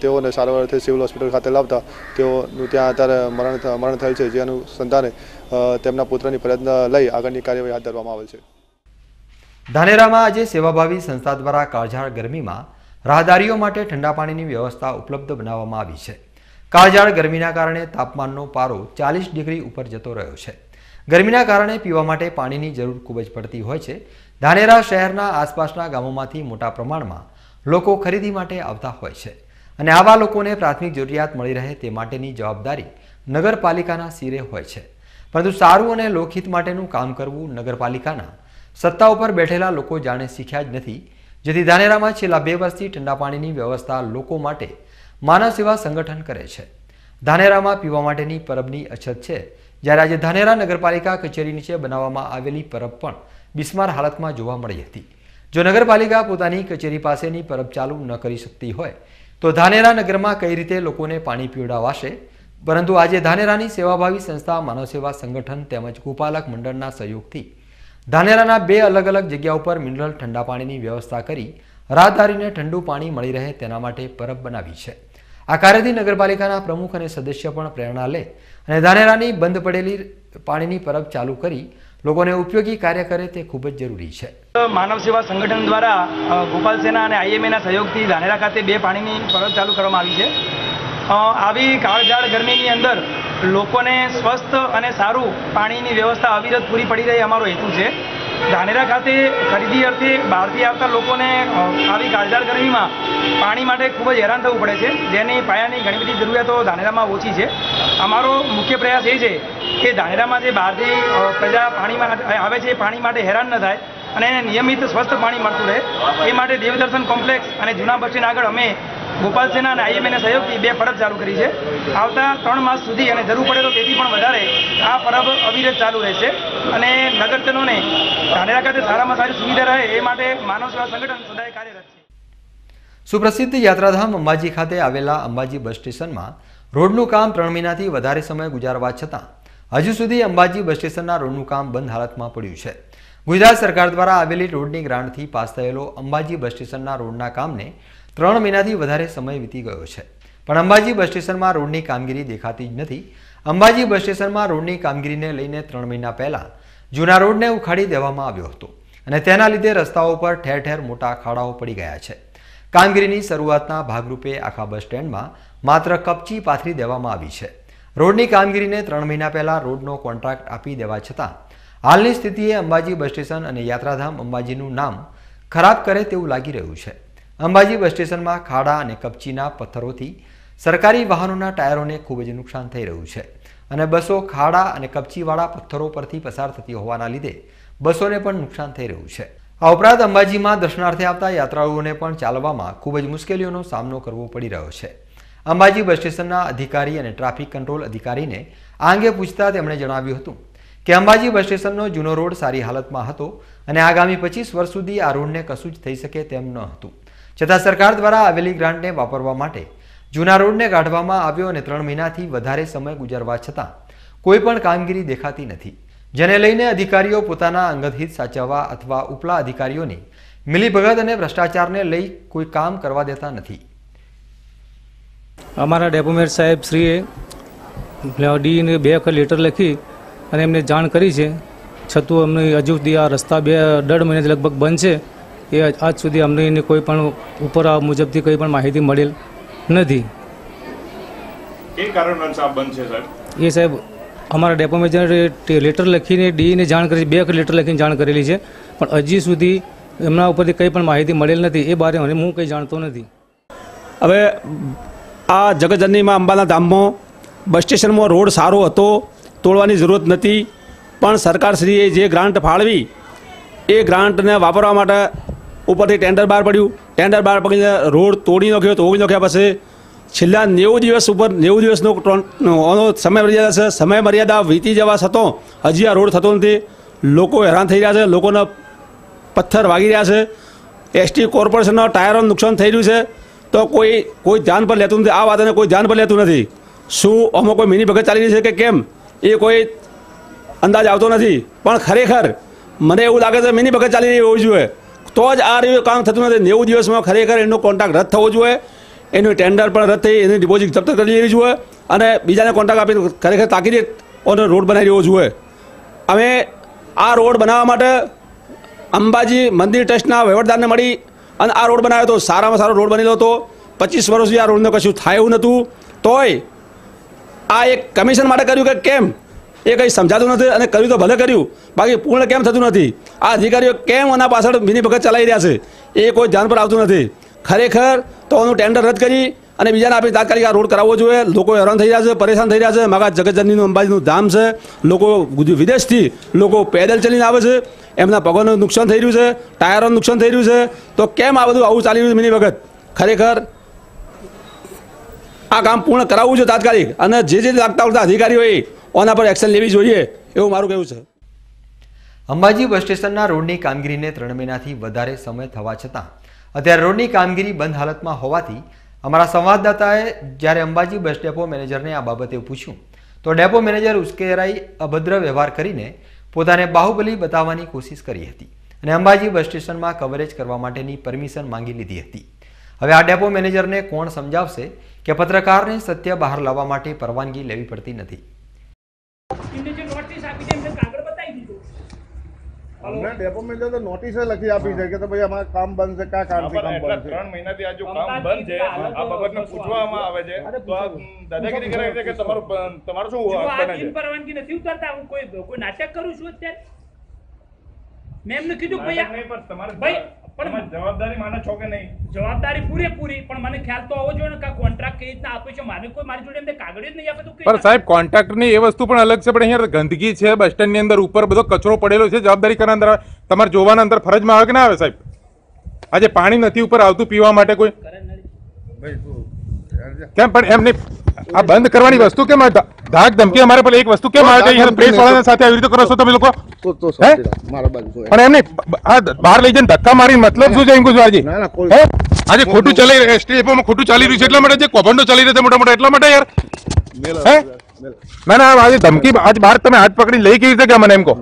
તેઓને સારવાર અર્થે સિવિલ હોસ્પિટલ ખાતે લાવતા તેઓનું ત્યાં અત્યારે મરણ થયેલ છે, જે અનુસંધાને તેમના પુત્રની ફરિયાદ લઈ આગળની કાર્યવાહી હાથ ધરવામાં આવેલ છે. ધાનેરામાં આજે સેવાભાવી સંસ્થા દ્વારા કાળઝાળ ગરમીમાં રાહદારીઓ માટે ઠંડા પાણીની વ્યવસ્થા ઉપલબ્ધ બનાવવામાં આવી છે. કાળઝાળ ગરમીના કારણે તાપમાનનો પારો 40 ડિગ્રી ઉપર જતો રહ્યો છે. ગરમીના કારણે પીવા માટે પાણીની જરૂર ખૂબ જ પડતી હોય છે. ધાનેરા શહેરના આસપાસના ગામોમાંથી મોટા પ્રમાણમાં લોકો ખરીદી માટે આવતા હોય છે અને આવા લોકોને પ્રાથમિક જરૂરિયાત મળી રહે તે માટેની જવાબદારી નગરપાલિકાના સિરે હોય છે, પરંતુ સારું અને લોકહિત માટેનું કામ કરવું નગરપાલિકાના સત્તા ઉપર બેઠેલા લોકો જાણે શીખ્યા જ નથી, જેથી ધાનેરામાં છેલ્લા 2 વર્ષથી ઠંડા પાણીની વ્યવસ્થા લોકો માટે માનવ સેવા સંગઠન કરે છે. ધાનેરામાં પીવા માટેની પરબની અછત છે, જ્યારે આજે ધાનેરા નગરપાલિકા કચેરી નીચે બનાવવામાં આવેલી પરબ પણ બિસ્માર હાલતમાં જોવા મળી હતી. જો નગરપાલિકા પોતાની કચેરી પાસેની પરબ ચાલુ ન કરી શકતી હોય તો ધાનેરા નગરમાં કઈ રીતે લોકોને પાણી પીવડાવાશે? પરંતુ આજે ધાનેરાની સેવાભાવી સંસ્થા માનવ સેવા સંગઠન તેમજ ગોપાલક મંડળના સહયોગથી ધાનેરાના 2 અલગ અલગ જગ્યા ઉપર મિનરલ ઠંડા પાણીની વ્યવસ્થા કરી રાહદારીને ઠંડુ પાણી મળી રહે તેના માટે પરબ બનાવી છે. આ કાર્યથી નગરપાલિકાના પ્રમુખ અને સદસ્ય પણ પ્રેરણા લે અને ધાનેરાની બંધ પડેલી પાણીની પરબ ચાલુ કરી લોકોને ઉપયોગી કાર્ય કરે તે ખૂબ જ જરૂરી છે. માનવ સેવા સંગઠન દ્વારા ગોપાલ સેના અને IMAના સહયોગથી ધાનેરા ખાતે 2 પાણીની પરબ ચાલુ કરવામાં આવી છે. આવી કાળઝાળ ગરમીની અંદર લોકોને સ્વસ્થ અને સારું પાણીની વ્યવસ્થા અવિરત પૂરી પડી રહે અમારો હેતુ છે. ધાનેરા ખાતે ખરીદી અર્થે બહારથી આવતા લોકોને આવી કાળઝાળ ગરમીમાં પાણી માટે ખૂબ જ હેરાન થવું પડે છે, જેની પાયાની ઘણી બધી જરૂરિયાતો ધાનેરામાં ઓછી છે. અમારો મુખ્ય પ્રયાસ એ છે કે ધાનેરામાં જે બહારથી પ્રજા પાણીમાં આવે છે એ પાણી માટે હેરાન ન થાય અને નિયમિત સ્વસ્થ પાણી મળતું રહે એ માટે દેવદર્શન કોમ્પ્લેક્સ અને જૂના બસ સ્ટેન્ડ આગળ અમે ગોપાલ સેના અને IMAના સહયોગથી 2 પરબ ચાલુ કરી છે. આવતા 3 માસ સુધી અને જરૂર પડે તો તેથી પણ વધારે આ પરબ અવિરત ચાલુ રહેશે અને નગરજનોને ધાનેરા ખાતે સારામાં સારી સુવિધા રહે એ માટે માનવ સેવા સંગઠન સદાય કાર્યરત છે. સુપ્રસિદ્ધ યાત્રાધામ અંબાજી ખાતે આવેલા અંબાજી બસ સ્ટેશનમાં રોડનું કામ 3 મહિનાથી વધારે સમય ગુજારવા છતાં હજુ સુધી અંબાજી બસ સ્ટેશનના રોડનું કામ બંધ હાલતમાં પડ્યું છે. ગુજરાત સરકાર દ્વારા આવેલી રોડની ગ્રાન્ટથી પાસ થયેલો અંબાજી બસ સ્ટેશનના રોડના કામને 3 મહિનાથી વધારે સમય વીતી ગયો છે, પણ અંબાજી બસ સ્ટેશનમાં રોડની કામગીરી દેખાતી જ નથી. અંબાજી બસ સ્ટેશનમાં રોડની કામગીરીને લઈને 3 મહિના પહેલા જૂના રોડને ઉખાડી દેવામાં આવ્યો હતો અને તેના લીધે રસ્તાઓ પર ઠેર ઠેર મોટા ખાડાઓ પડી ગયા છે. કામગીરીની શરૂઆતના ભાગરૂપે આખા બસ સ્ટેન્ડમાં માત્ર કપચી પાથરી દેવામાં આવી છે. રોડની કામગીરીને 3 મહિના પહેલા રોડનો કોન્ટ્રાક્ટ આપી દેવા છતાં હાલની સ્થિતિએ અંબાજી બસ સ્ટેશન અને યાત્રાધામ અંબાજીનું નામ ખરાબ કરે તેવું લાગી રહ્યું છે. અંબાજી બસ સ્ટેશનમાં ખાડા અને કપચીના પથ્થરોથી સરકારી વાહનોના ટાયરોને ખૂબ જ નુકસાન થઈ રહ્યું છે અને બસો ખાડા અને કપચીવાળા પથ્થરો પરથી પસાર થતી હોવાના લીધે બસોને પણ નુકસાન થઈ રહ્યું છે. આ ઉપરાંત અંબાજીમાં દર્શનાર્થે આવતા યાત્રાળુઓને પણ ચાલવામાં ખૂબ જ મુશ્કેલીઓનો સામનો કરવો પડી રહ્યો છે. અંબાજી બસ સ્ટેશનના અધિકારી અને ટ્રાફિક કંટ્રોલ અધિકારીને આ અંગે પૂછતા તેમણે જણાવ્યું હતું કે અંબાજી બસ સ્ટેશનનો જૂનો રોડ સારી હાલતમાં હતો અને આગામી 25 વર્ષ સુધી આ રોડને કશું જ થઈ શકે તેમ ન હતું, છતાં સરકાર દ્વારા આવેલી ગ્રાન્ટને વાપરવા માટે જૂના રોડને કાઢવામાં આવ્યો અને 3 મહિનાથી વધારે સમય ગુજારવા છતાં કોઈ પણ કામગીરી દેખાતી નથી, જેને લઈને અધિકારીઓ પોતાના અંગત હિત સાચવવા અથવા ઉપલા અધિકારીઓની મિલીભગત અને ભ્રષ્ટાચારને લઈ કોઈ કામ કરવા દેતા નથી. અમારા ડેપોમેન્ટ સાહેબ શ્રીએ ડીને 2 વખત લેટર લખી અને એમને જાણ કરી છે છતું અમને હજુ સુધી આ રસ્તા 2.5 મહિનાથી લગભગ બંધ છે. એ આજ સુધી અમને એની કોઈ પણ ઉપર આ મુજબથી કોઈ પણ માહિતી મળેલ નથી. એ કારણસર આ બંધ છે સાહેબ? એ સાહેબ અમારા ડેપો મેનેજરે લેટર લખીને ડીઈને જાણ કરી, 2 લેટર લખીને જાણ કરેલી છે, પણ હજી સુધી એમના ઉપરથી કંઈ પણ માહિતી મળેલ નથી. એ બારે હું કંઈ જાણતો નથી. હવે આ જગતજનનીમાં અંબાના ધામમાં બસ સ્ટેશનમાં રોડ સારો હતો, તોડવાની જરૂરત નથી, પણ સરકારશ્રીએ જે ગ્રાન્ટ ફાળવી એ ગ્રાન્ટને વાપરવા માટે ઉપરથી ટેન્ડર બહાર પડ્યું. ટેન્ડર બહાર પડીને રોડ તોડી નાખ્યો. તોડી નાખ્યા પછી છેલ્લા 90 દિવસ ઉપર 90 દિવસનો સમય મર્યાદા છે. સમય મર્યાદા વીતી જવા છતાં હજી આ રોડ થતો નથી. લોકો હેરાન થઈ રહ્યા છે, લોકોને પથ્થર વાગી રહ્યા છે. એસટી કોર્પોરેશનના ટાયરોનું નુકસાન થઈ રહ્યું છે, તો કોઈ ધ્યાન પર લેતું નથી. આ વાતને કોઈ ધ્યાન પર લેતું નથી. શું આમાં કોઈ મિની ભગત ચાલી રહી છે કે કેમ એ કોઈ અંદાજ આવતો નથી. પણ ખરેખર મને એવું લાગે છે મિની ભગત ચાલી રહી હોવી જોઈએ, તો જ આ રહ્યું કામ થતું નથી. 90 દિવસમાં ખરેખર એનો કોન્ટ્રાક્ટ રદ થવો જોઈએ, એનું ટેન્ડર પણ રદ થઈ, એની ડિપોઝિટ જપ્ત કરી લેવી જોઈએ અને બીજાને કોન્ટ્રાક્ટ આપીને ખરેખર તાકીદે રોડ બનાવી દેવો જોઈએ. અમે આ રોડ બનાવવા માટે અંબાજી મંદિર ટ્રસ્ટના વહીવટદારને મળી અને આ રોડ બનાવ્યો હતો. સારામાં સારો રોડ બનેલો હતો. 25 વર્ષથી આ રોડને કશું થાય એવું નહોતું. તોય આ એક કમિશન માટે કર્યું કે કેમ એ કંઈ સમજાતું નથી. અને કર્યું તો ભલે કર્યું, બાકી પૂર્ણ કેમ થતું નથી. આ અધિકારીઓ કેમ આના પાછળ મિની ભગત ચલાવી રહ્યા છે એ કોઈ ધ્યાન પર આવતું નથી. ખરેખર તો એનું ટેન્ડર રદ કરી અને બીજાને આપી તાત્કાલિક આ રોડ કરાવવો જોઈએ. લોકો હેરાન થઈ રહ્યા છે, પરેશાન થઈ રહ્યા છે. મારા જગતજનનીનું અંબાજીનું ધામ છે. લોકો વિદેશથી લોકો પેદલ ચલીને આવે છે, એમના પગોનું નુકસાન થઈ રહ્યું છે, ટાયરોનું નુકસાન થઈ રહ્યું છે. તો કેમ આ બધું આવું ચાલી રહ્યું છે મિની ભગત? ખરેખર આ કામ પૂર્ણ કરાવવું જોઈએ તાત્કાલિક, અને જે લાગતા અધિકારીઓએ ઓના પર એક્શન લેવી જોઈએ એવું મારું કહેવું છે. અંબાજી બસ સ્ટેશનના રોડની કામગીરીને 3 મહિનાથી વધારે સમય થવા છતાં અત્યારે રોડની કામગીરી બંધ હાલતમાં હોવાથી અમારા સંવાદદાતાએ જ્યારે અંબાજી બસ ડેપો મેનેજરને આ બાબતે પૂછ્યું તો ડેપો મેનેજર ઉશ્કેરાઈ અભદ્ર વ્યવહાર કરીને પોતાને બાહુબલી બતાવવાની કોશિશ કરી હતી અને અંબાજી બસ સ્ટેશનમાં કવરેજ કરવા માટેની પરમિશન માંગી લીધી હતી. હવે આ ડેપો મેનેજરને કોણ સમજાવશે કે પત્રકારને સત્ય બહાર લાવવા માટે પરવાનગી લેવી પડતી નથી. हमने डेपो में जो नोटिस लखी आपी है कि तो भाई हमारा काम बंद है, क्या काम से काम बंद है? 3 महीना થી આ જો કામ બંધ છે આ બાબતને પૂછવામાં આવે છે તો આ દાદાગીરી કરે છે કે તમારું શું હક બને છે? પરવાનગી નથી ઉતારતા. હું કોઈ નાટક કરું છું અત્યારે? મેં એમને કીધું ભાઈ નહીં, પણ તમારે ભાઈ પણ જવાબદારી માનો છો કે નહીં? જવાબદારી પૂરેપૂરી, પણ મને ખ્યાલ તો આવવો જોઈએ ને કે કોન્ટ્રાક્ટ કઈ રીતના આપે છે. મારે કોઈ મારી જોડે એમને કાગળ જ નહીં આપે તો પણ સાહેબ કોન્ટ્રાક્ટની એ વસ્તુ પણ અલગ છે, પણ અહીંયા ગંદકી છે બસ સ્ટેન્ડની અંદર, ઉપર બધો કચરો પડેલો છે. જવાબદારી કરના અંદર તમારે જોવાના અંદર ફરજમાં આવે કે ના આવે સાહેબ? આજે પાણી નથી ઉપર આવતું પીવા માટે કોઈ કેમ? પણ એમ નહીં, આ બંધ કરવાની વસ્તુ કેમ ધાક ધમકી અમારે પર એક વસ્તુ કેમ આવે છે? અહીંયા પ્રેસ વાળાના સાથે આવી રીતે કરો છો તમે લોકો? પણ એમ નહીં, આ બહાર લઈ જઈને ધક્કા મારી મતલબ શું છે એમ કહું? આજે ખોટું ચાલી રહ્યું, એસટી ડેપોમાં ખોટું ચાલી રહ્યું છે એટલા માટે, જે કૌભાંડો ચાલી રહ્યા છે મોટા મોટા એટલા માટે યાર. હે ના ના, આજે ધમકી આજ બહાર તમે હાથ પકડી લઈ કેવી રીતે ગયા મને એમ કહો?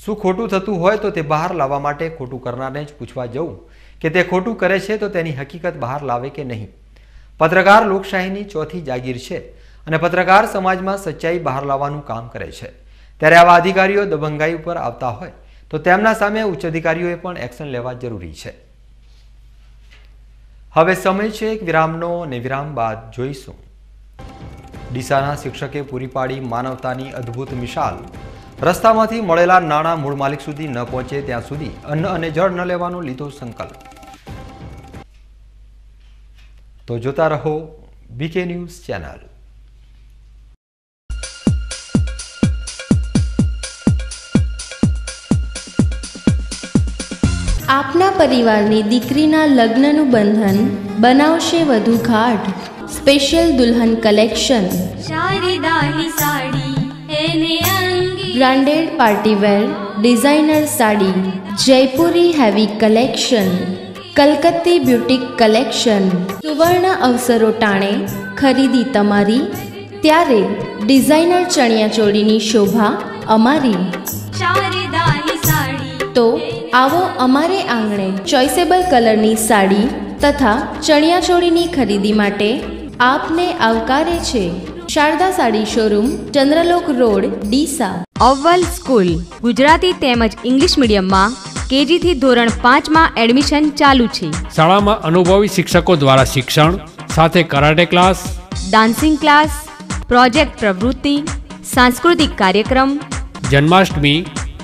શું ખોટું થતું હોય તો તે બહાર લાવવા માટે ખોટું કરનારને જ પૂછવા જવું કે તે ખોટું કરે છે તો તેની હકીકત બહાર લાવે કે નહીં. પત્રકાર લોકશાહીની ચોથી જાગીર છે અને પત્રકાર સમાજમાં સચ્ચાઈ બહાર લાવવાનું કામ કરે છે. ત્યારે આવા અધિકારીઓ દબંગાઈ ઉપર આવતા હોય તો તેમના સામે ઉચ્ચ અધિકારીઓએ પણ એક્શન લેવા જરૂરી છે. હવે સમય છે એક વિરામનો અને વિરામ બાદ જોઈશું ડીસાના શિક્ષકે પૂરી પાડી માનવતાની અદ્ભુત મિસાલ. રસ્તામાંથી મળેલા નાણાં મૂળ માલિક સુધી ન પહોંચે ત્યાં સુધી અન્ન અને જળ ન લેવાનો લીધો સંકલ્પ. તો જોતા રહો બીકે ન્યૂઝ ચેનલ. આપના પરિવારની દીકરીના લગ્નનું બંધન બનાવશે વધુ ગાઢ. સ્પેશિયલ દુલ્હન collection, branded partywear designer sari, Jaipuri heavy collection, Kalkatti boutique collection. સુવર્ણ અવસરો ટાણે ખરીદી તમારી, ત્યારે ડિઝાઇનર ચણિયાચોળીની શોભા અમારી. તો આવો અમારે આંગણે ચોઇસેબલ કલરની સાડી તથા ચણિયાચોળીની ખરીદી માટે આપને આવકારે છે શારદા સાડી શોરૂમ, ચંદ્રલોક રોડ, ડીસા. અવ્વલ સ્કૂલ ગુજરાતી તેમજ ઇંગ્લિશ મીડિયમમાં KG થી ધોરણ 5 માં એડમિશન ચાલુ છે. શાળામાં અનુભવી શિક્ષકો દ્વારા શિક્ષણ સાથે karate class, dancing class, project પ્રવૃત્તિ, સાંસ્કૃતિક કાર્યક્રમ, જન્માષ્ટમી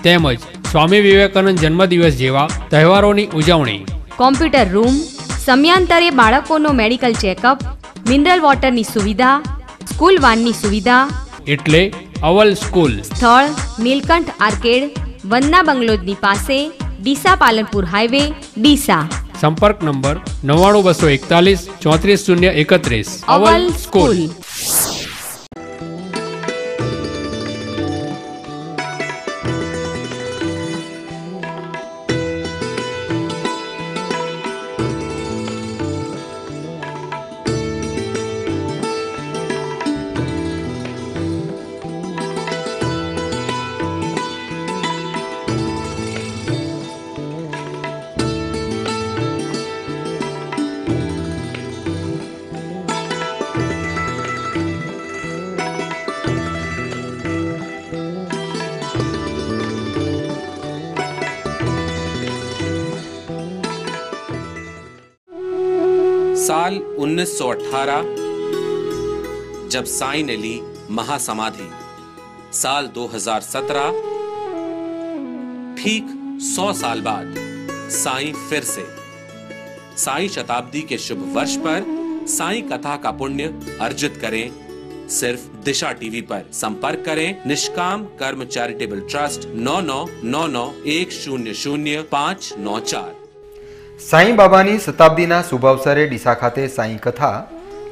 તેમજ સ્વામી વિવેકાનંદ જન્મદિવસ જેવા તહેવારોની ઉજવણી, કોમ્પ્યુટર રૂમ, સમયાંતરે બાળકોનો મેડિકલ ચેકઅપ, મિનરલ વોટરની સુવિધા, સ્કૂલ વાનની સુવિધા. એટલે અવ્વલ સ્કૂલ. સ્થળ નીલકંઠ આર્કેડ, વંદના બંગલોની પાસે, ડીસા પાલનપુર હાઈવે, ડીસા. સંપર્ક નંબર 99241 34031. અવ્વલ સ્કૂલ. साल 1918 जब साईं ने ली महासमाधि, साल 2017 ठीक 100 साल बाद साईं फिर से साईं शताब्दी के शुभ वर्ष पर साईं कथा का पुण्य अर्जित करें। सिर्फ दिशा टीवी पर संपर्क करें निष्काम कर्म चैरिटेबल ट्रस्ट 9999100594। સાંઈ બાબાની શતાબ્દીના શુભ અવસરે ડીસા ખાતે સાંઈ કથા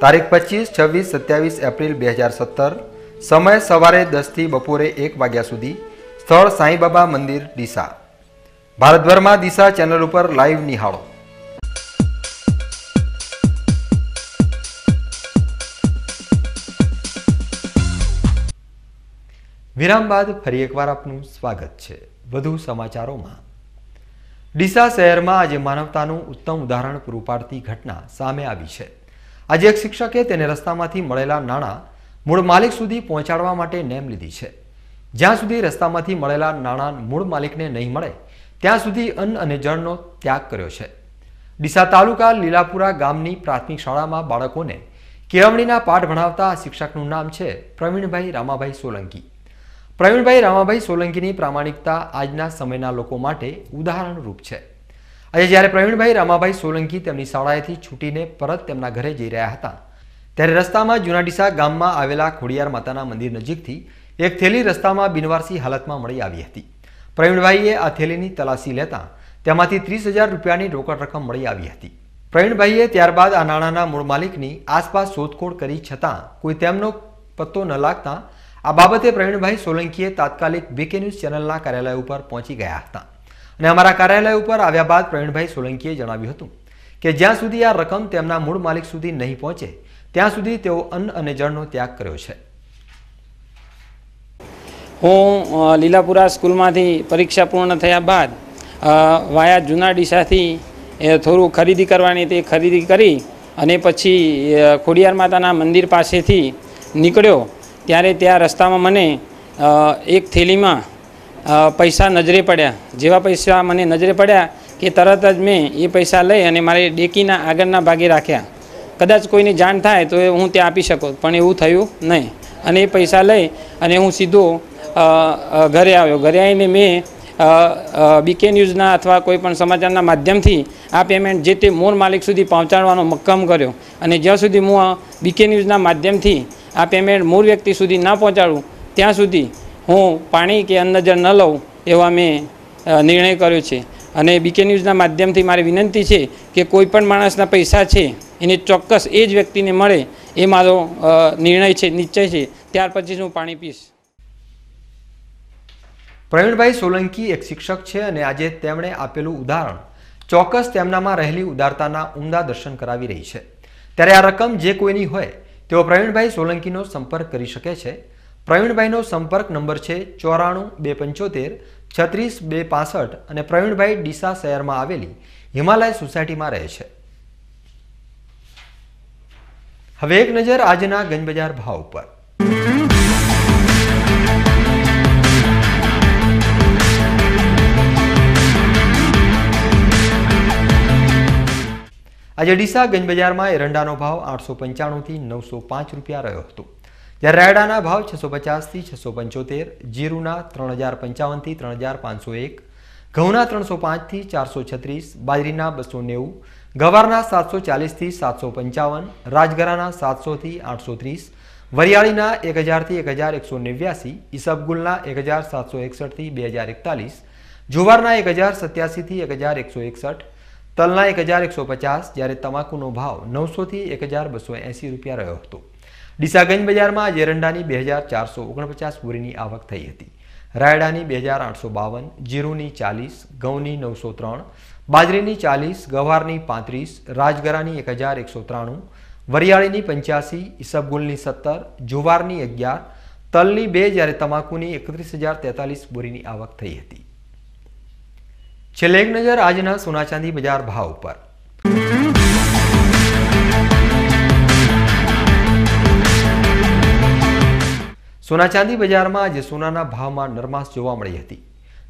તારીખ 25, 26, 27 એપ્રિલ 2017, સમય સવારે 10 થી બપોરે 1 વાગ્યા સુધી. સ્થળ સાંઈ બાબા મંદિર ડીસા. ભારતભરમાં ડીસા ચેનલ ઉપર લાઈવ નિહાળો. વિરામ બાદ ફરી એકવાર આપનું સ્વાગત છે. વધુ સમાચારોમાં ડીસા શહેરમાં આજે માનવતાનું ઉત્તમ ઉદાહરણ પૂરું પાડતી ઘટના સામે આવી છે. આજે એક શિક્ષકે તેને રસ્તામાંથી મળેલા નાણાં મૂળ માલિક સુધી પહોંચાડવા માટે નેમ લીધી છે. જ્યાં સુધી રસ્તામાંથી મળેલા નાણાં મૂળ માલિકને નહીં મળે ત્યાં સુધી અન્ન અને જળનો ત્યાગ કર્યો છે. ડીસા તાલુકા લીલાપુરા ગામની પ્રાથમિક શાળામાં બાળકોને કેળવણીના પાઠ ભણાવતા આ શિક્ષકનું નામ છે પ્રવીણભાઈ રામાભાઈ સોલંકી. પ્રવીણભાઈ રામાભાઈ સોલંકીની પ્રામાણિકતા આજના સમયના લોકો માટે ઉદાહરણરૂપ છે. આજે જ્યારે પ્રવીણભાઈ રામાભાઈ સોલંકી તેમની શાળાએથી છૂટીને પરત તેમના ઘરે જઈ રહ્યા હતા ત્યારે રસ્તામાં જૂના ડીસા ગામમાં આવેલા ખોડિયાર માતાના મંદિર નજીકથી એક થેલી રસ્તામાં બિનવારસી હાલતમાં મળી આવી હતી. પ્રવીણભાઈએ આ થેલીની તલાશી લેતા તેમાંથી 30,000 રૂપિયાની રોકડ રકમ મળી આવી હતી. પ્રવીણભાઈએ ત્યારબાદ આ નાણાંના મૂળ માલિકની આસપાસ શોધખોળ કરી છતાં કોઈ તેમનો પત્તો ન લાગતા આ બાબતે પ્રવીણભાઈ સોલંકીએ તાત્કાલિક બીકે ન્યૂઝ ચેનલના કાર્યાલય ઉપર પહોંચી ગયા હતા અને અમારા કાર્યાલય ઉપર આવ્યા બાદ પ્રવીણભાઈ સોલંકીએ જણાવ્યું હતું કે જ્યાં સુધી આ રકમ તેમના મૂળ માલિક સુધી નહીં પહોંચે ત્યાં સુધી તેઓ અન્ન અને જળનો ત્યાગ કર્યો છે. હું લીલાપુરા સ્કૂલમાંથી પરીક્ષા પૂર્ણ થયા બાદ વાયા જૂના ડીસાથી થોડું ખરીદી કરવાની તે ખરીદી કરી અને પછી ખોડિયાર માતાના મંદિર પાસેથી નીકળ્યો ત્યારે ત્યાં રસ્તામાં મને એક થેલીમાં પૈસા નજરે પડ્યા. જેવા પૈસા મને નજરે પડ્યા કે તરત જ મેં એ પૈસા લઈ અને મારે ડેકીના આગળના ભાગે રાખ્યા. કદાચ કોઈને જાણ થાય તો હું ત્યાં આપી શકું, પણ એવું થયું નહીં. અને એ પૈસા લઈ અને હું સીધો ઘરે આવ્યો. ઘરે આવીને મેં બીકે ન્યૂઝના અથવા કોઈ પણ સમાચારના માધ્યમથી આ પેમેન્ટ જે તે મૂળ માલિક સુધી પહોંચાડવાનો મક્કમ કર્યો. અને જ્યાં સુધી હું બીકે ન્યૂઝના માધ્યમથી આ પેમેન્ટ મૂળ વ્યક્તિ સુધી ના પહોંચાડું ત્યાં સુધી હું પાણી કે અન્ન જળ ન લઉં એવા મેં નિર્ણય કર્યો છે. અને બીકે ન્યૂઝના માધ્યમથી મારી વિનંતી છે કે કોઈ પણ માણસના પૈસા છે એને ચોક્કસ એ જ વ્યક્તિને મળે એ મારો નિર્ણય છે, નિશ્ચય છે. ત્યાર પછી હું પાણી પીશ. પ્રવીણભાઈ સોલંકી એક શિક્ષક છે અને આજે તેમણે આપેલું ઉદાહરણ ચોક્કસ તેમનામાં રહેલી ઉદારતાના ઉમદા દર્શન કરાવી રહી છે. ત્યારે આ રકમ જે કોઈની હોય તેઓ પ્રવીણભાઈ સોલંકીનો સંપર્ક કરી શકે છે. પ્રવીણભાઈનો સંપર્ક નંબર છે 94 275 36 265 અને પ્રવીણભાઈ ડીસા શહેરમાં આવેલી હિમાલય સોસાયટીમાં રહે છે. હવે એક નજર આજના ગંજ બજાર ભાવ ઉપર. આજે ડીસા ગંજ બજારમાં એરંડાનો ભાવ 895 થી 905 રૂપિયા રહ્યો હતો, જ્યારે રાયડાના ભાવ 650 થી 675, જીરુના 3055 થી 3501, ઘઉંના 305 થી 436, બાજરીના 290, ગવારના 740 થી 755, રાજગરાના 700 થી 830, વરિયાળીના 1000 થી 1189, ઈસબગુલના 1761 થી 2041, જુવારના 1087 થી 1161, તલના 1150, જ્યારે તમાકુનો ભાવ 900 થી 1280 રૂપિયા રહ્યો હતો। ડીસા ગંજ બજારમાં આજે એરંડાની 2449 બોરીની આવક થઈ હતી, રાયડાની 2852, જીરુની 40, ઘઉંની 903, બાજરીની 40, ગવારની 35, રાજગરાની 1193, વરિયાળીની 85, ઈસબગુલની 17, જુવારની 11, તલની 2, જ્યારે તમાકુની 31043 બોરીની આવક થઈ હતી। છેલ્લે એક નજર આજના સોના ચાંદી બજાર ભાવ પર। સોના ચાંદી બજારમાં આજે સોનાના ભાવમાં નરમાશ જોવા મળી હતી,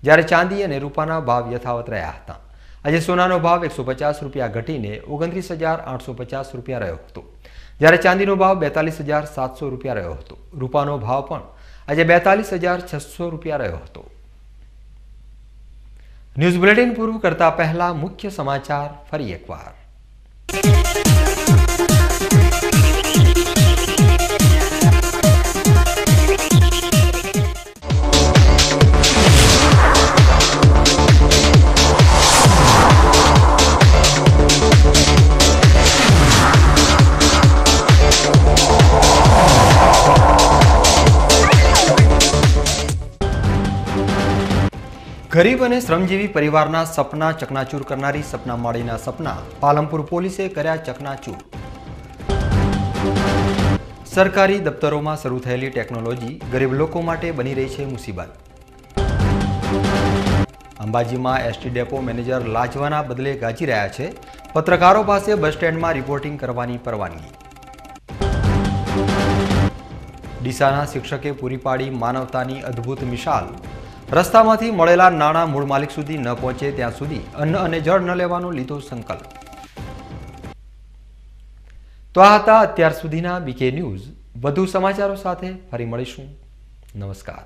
જ્યારે ચાંદી અને રૂપાના ભાવ યથાવત રહ્યા હતા। આજે સોનાનો ભાવ 150 રૂપિયા ઘટીને 29850 રૂપિયા રહ્યો હતો, જ્યારે ચાંદીનો ભાવ 42700 રૂપિયા રહ્યો હતો। રૂપાનો ભાવ પણ આજે 42600 રૂપિયા રહ્યો હતો। ન્યૂઝ બુલેટિન પૂરું કરતા પહેલા મુખ્ય સમાચાર ફરી એકવાર। ગરીબ અને શ્રમજીવી પરિવારના સપના ચકનાચૂર કરનારી સપના માળીના સપના પાલનપુર પોલીસે કર્યા ચકનાચૂર। સરકારી દફતરોમાં શરૂ થયેલી ટેકનોલોજી ગરીબ લોકો માટે બની રહી છે મુસીબત। અંબાજીમાં એસટી ડેપો મેનેજર લાજવાના બદલે ગાજી રહ્યા છે, પત્રકારો પાસે બસ સ્ટેન્ડમાં રિપોર્ટિંગ કરવાની પરવાનગી। ડીસાના શિક્ષકે પૂરી પાડી માનવતાની અદ્ભુત મિસાલ। રસ્તામાંથી મળેલા નાણાં મૂળ માલિક સુધી ન પહોંચે ત્યાં સુધી અન્ન અને જળ ન લેવાનો લીધો સંકલ્પ। તો આ હતા અત્યાર સુધીના બીકે ન્યૂઝ। વધુ સમાચારો સાથે ફરી મળીશું। નમસ્કાર।